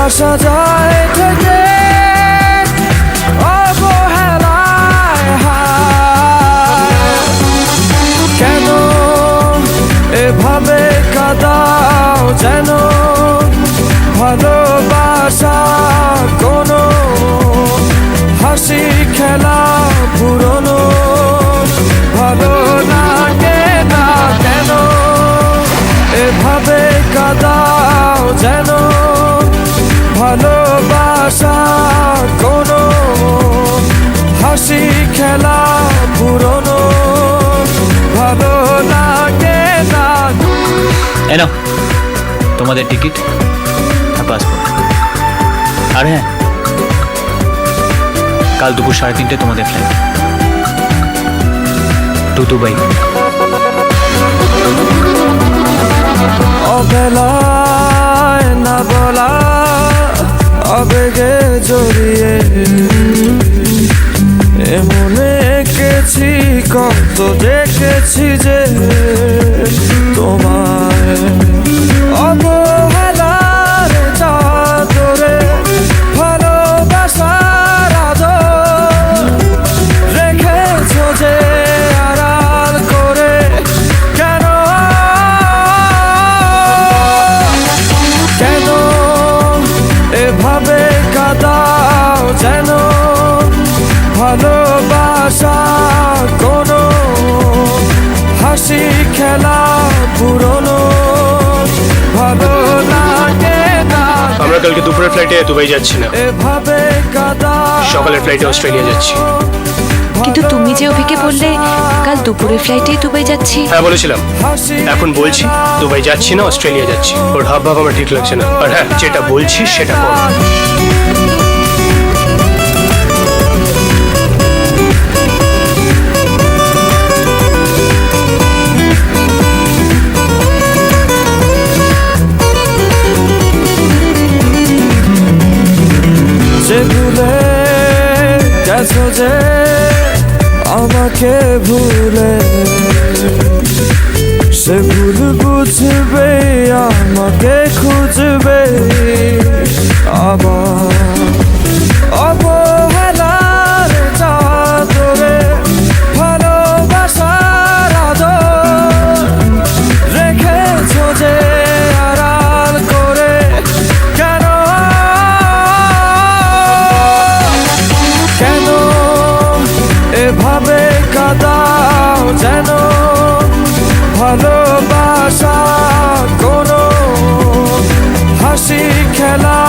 আসা যায় থেকে অবহেলায় হায়। কেন এভাবে কাঁদাও যেন ভালোবাসা কোনো হাসি খেলা পুরনো ভালো লাগে না। কেন এভাবে কাঁদাও যেন ভালোবাসা কোনো হাসি খেলা পুরনো ভালো লাগে না। এনো তোমাদের টিকিট আর পাসপোর্ট। আর হ্যাঁ, কাল দুপুর 3:30 তোমাদের ফ্লাইট টু দুবাই। অবেলায় না বলা আবেগে জড়িয়ে এমনে এঁকেছি কত দেখেছি যে তোমায় অবহেলার চাদরে ভালোবাসার আদর রেখেছো যে আড়াল করে। কেন কেন এভাবে কাঁদাও যেন ভালোবাসা কোনো হাসি খেলা পুরনো ভালো লাগে না। আমরা কালকে দুপুরের ফ্লাইটে দুবাই যাচ্ছি না, এভাবে কাঁদাও সকালের ফ্লাইটে অস্ট্রেলিয়া যাচ্ছি। কিন্তু তুমি যে অভিকে বললে কাল দুপুরের ফ্লাইটেই দুবাই যাচ্ছি। হ্যাঁ বলেছিলাম, এখন বলছি দুবাই যাচ্ছি না, অস্ট্রেলিয়া যাচ্ছি। ওর হাব ভাব আমার ঠিক লাগছে না। আর হ্যাঁ, যেটা বলছি সেটা কর। যে ভুলে গেছো যে আমাকে ভুলে সে ভুল বুঝবে আমাকে খুঁজবে আবার। অবহেলার চাদরে ভালোবাসার আদর রেখেছো যে আড়াল করে। কেন কেন এভাবে কাঁদাও যেন ভালোবাসা কোনো হাসি খেলা